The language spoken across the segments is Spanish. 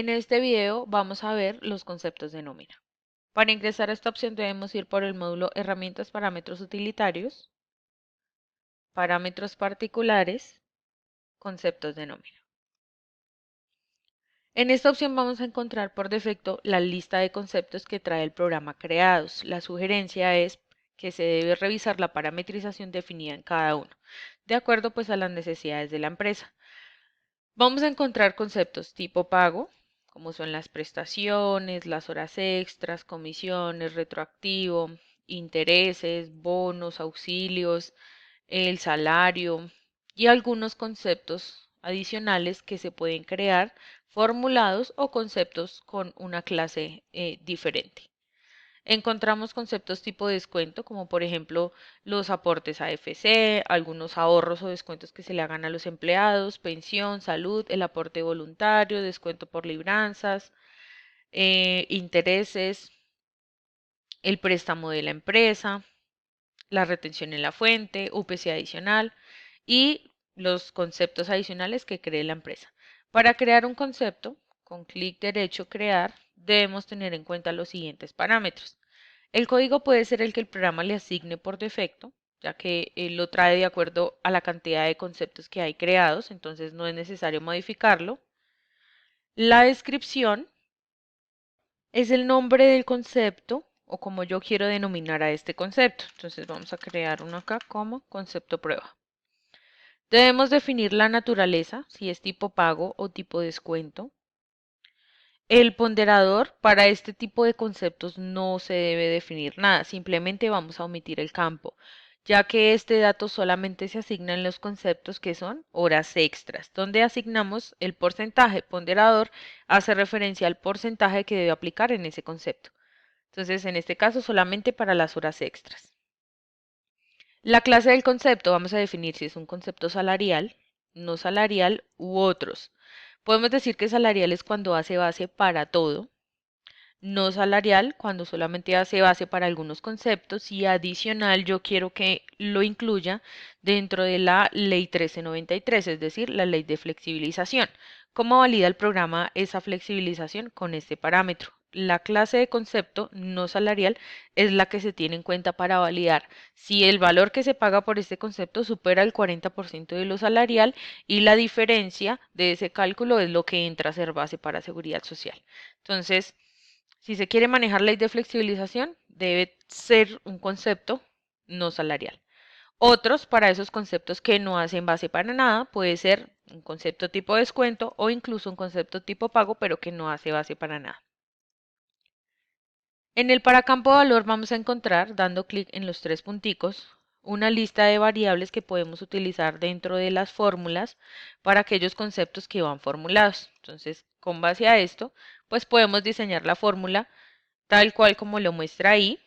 En este video vamos a ver los conceptos de nómina. Para ingresar a esta opción debemos ir por el módulo Herramientas, Parámetros Utilitarios, Parámetros Particulares, Conceptos de nómina. En esta opción vamos a encontrar por defecto la lista de conceptos que trae el programa creados. La sugerencia es que se debe revisar la parametrización definida en cada uno, de acuerdo pues a las necesidades de la empresa. Vamos a encontrar conceptos tipo pago, como son las prestaciones, las horas extras, comisiones, retroactivo, intereses, bonos, auxilios, el salario y algunos conceptos adicionales que se pueden crear formulados o conceptos con una clase diferente. Encontramos conceptos tipo descuento, como por ejemplo los aportes a AFC, algunos ahorros o descuentos que se le hagan a los empleados, pensión, salud, el aporte voluntario, descuento por libranzas, intereses, el préstamo de la empresa, la retención en la fuente, UPC adicional y los conceptos adicionales que cree la empresa. Para crear un concepto, con clic derecho crear, debemos tener en cuenta los siguientes parámetros. El código puede ser el que el programa le asigne por defecto, ya que él lo trae de acuerdo a la cantidad de conceptos que hay creados, entonces no es necesario modificarlo. La descripción es el nombre del concepto o como yo quiero denominar a este concepto. Entonces vamos a crear uno acá como concepto prueba. Debemos definir la naturaleza, si es tipo pago o tipo descuento. El ponderador, para este tipo de conceptos no se debe definir nada, simplemente vamos a omitir el campo, ya que este dato solamente se asigna en los conceptos que son horas extras, donde asignamos el porcentaje. Ponderador hace referencia al porcentaje que debe aplicar en ese concepto. Entonces, en este caso, solamente para las horas extras. La clase del concepto vamos a definir si es un concepto salarial, no salarial u otros. Podemos decir que salarial es cuando hace base para todo, no salarial cuando solamente hace base para algunos conceptos y adicional yo quiero que lo incluya dentro de la ley 1393, es decir, la ley de flexibilización. ¿Cómo valida el programa esa flexibilización? Con este parámetro. La clase de concepto no salarial es la que se tiene en cuenta para validar si el valor que se paga por este concepto supera el 40% de lo salarial y la diferencia de ese cálculo es lo que entra a ser base para seguridad social. Entonces, si se quiere manejar ley de flexibilización, debe ser un concepto no salarial. Otros, para esos conceptos que no hacen base para nada, puede ser un concepto tipo descuento o incluso un concepto tipo pago, pero que no hace base para nada. En el para campo valor vamos a encontrar, dando clic en los tres punticos, una lista de variables que podemos utilizar dentro de las fórmulas para aquellos conceptos que van formulados. Entonces, con base a esto, pues podemos diseñar la fórmula tal cual como lo muestra ahí.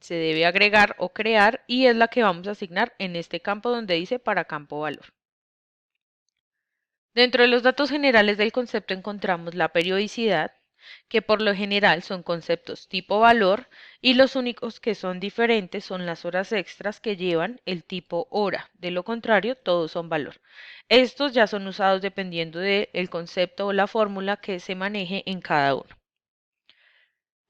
Se debe agregar o crear y es la que vamos a asignar en este campo donde dice para campo valor. Dentro de los datos generales del concepto encontramos la periodicidad, que por lo general son conceptos tipo valor y los únicos que son diferentes son las horas extras que llevan el tipo hora. De lo contrario, todos son valor. Estos ya son usados dependiendo del concepto o la fórmula que se maneje en cada uno.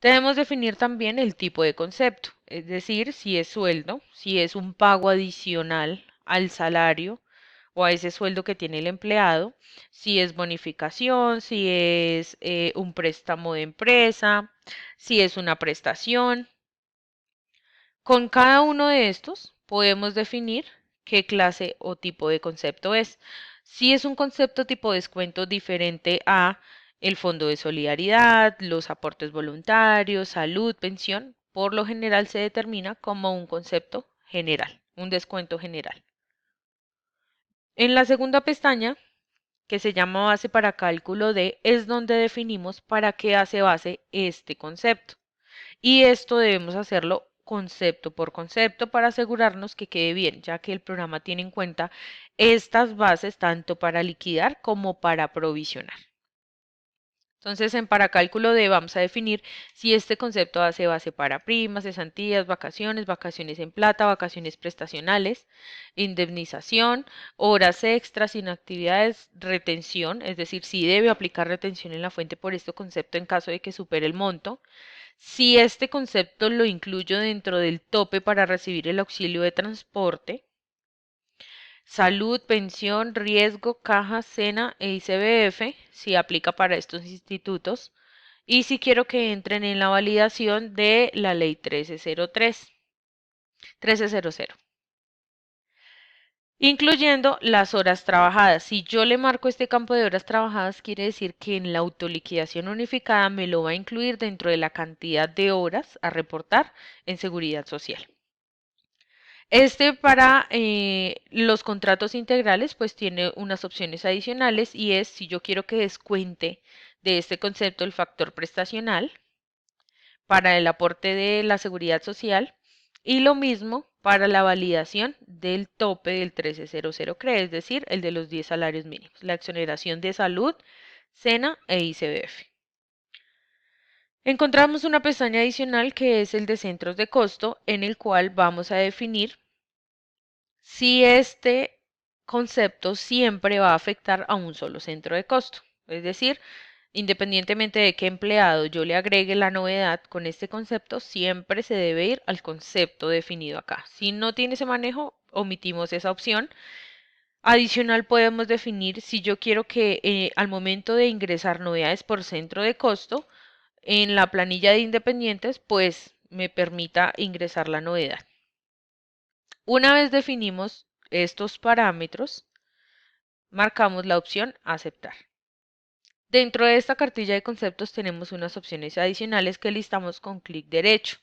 Debemos definir también el tipo de concepto, es decir, si es sueldo, si es un pago adicional al salario o a ese sueldo que tiene el empleado, si es bonificación, si es un préstamo de empresa, si es una prestación. Con cada uno de estos podemos definir qué clase o tipo de concepto es. Si es un concepto tipo descuento diferente a el fondo de solidaridad, los aportes voluntarios, salud, pensión, por lo general se determina como un concepto general, un descuento general. En la segunda pestaña, que se llama base para cálculo de, es donde definimos para qué hace base este concepto. Y esto debemos hacerlo concepto por concepto para asegurarnos que quede bien, ya que el programa tiene en cuenta estas bases tanto para liquidar como para provisionar. Entonces, en para cálculo D vamos a definir si este concepto hace base para primas, cesantías, vacaciones, vacaciones en plata, vacaciones prestacionales, indemnización, horas extras, inactividades, retención, es decir, si debe aplicar retención en la fuente por este concepto en caso de que supere el monto, si este concepto lo incluyo dentro del tope para recibir el auxilio de transporte, salud, pensión, riesgo, caja, SENA e ICBF, si aplica para estos institutos, y si quiero que entren en la validación de la ley 1300, incluyendo las horas trabajadas. Si yo le marco este campo de horas trabajadas, quiere decir que en la autoliquidación unificada me lo va a incluir dentro de la cantidad de horas a reportar en seguridad social. Este para los contratos integrales pues tiene unas opciones adicionales y es si yo quiero que descuente de este concepto el factor prestacional para el aporte de la seguridad social y lo mismo para la validación del tope del 1300 CRE, es decir, el de los 10 salarios mínimos, la exoneración de salud, SENA e ICBF. Encontramos una pestaña adicional que es el de centros de costo en el cual vamos a definir si este concepto siempre va a afectar a un solo centro de costo. Es decir, independientemente de qué empleado yo le agregue la novedad con este concepto, siempre se debe ir al concepto definido acá. Si no tiene ese manejo, omitimos esa opción. Adicional, podemos definir si yo quiero que al momento de ingresar novedades por centro de costo, en la planilla de independientes, pues me permita ingresar la novedad. Una vez definimos estos parámetros, marcamos la opción aceptar. Dentro de esta cartilla de conceptos tenemos unas opciones adicionales que listamos con clic derecho.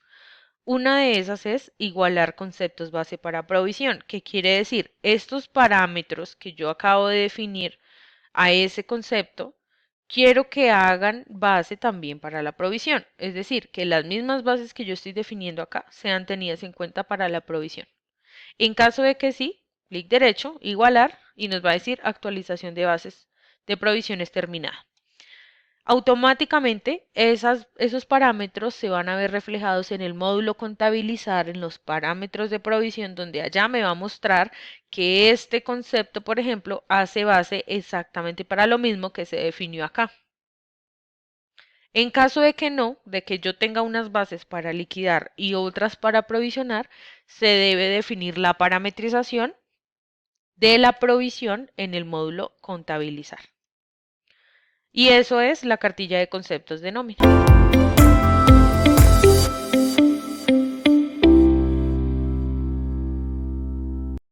Una de esas es igualar conceptos base para provisión, que quiere decir estos parámetros que yo acabo de definir a ese concepto, quiero que hagan base también para la provisión. Es decir, que las mismas bases que yo estoy definiendo acá sean tenidas en cuenta para la provisión. En caso de que sí, clic derecho, igualar, y nos va a decir actualización de bases de provisiones terminada. Automáticamente esos parámetros se van a ver reflejados en el módulo contabilizar, en los parámetros de provisión, donde allá me va a mostrar que este concepto, por ejemplo, hace base exactamente para lo mismo que se definió acá. En caso de que no, de que yo tenga unas bases para liquidar y otras para provisionar, se debe definir la parametrización de la provisión en el módulo contabilizar. Y eso es la cartilla de conceptos de nómina.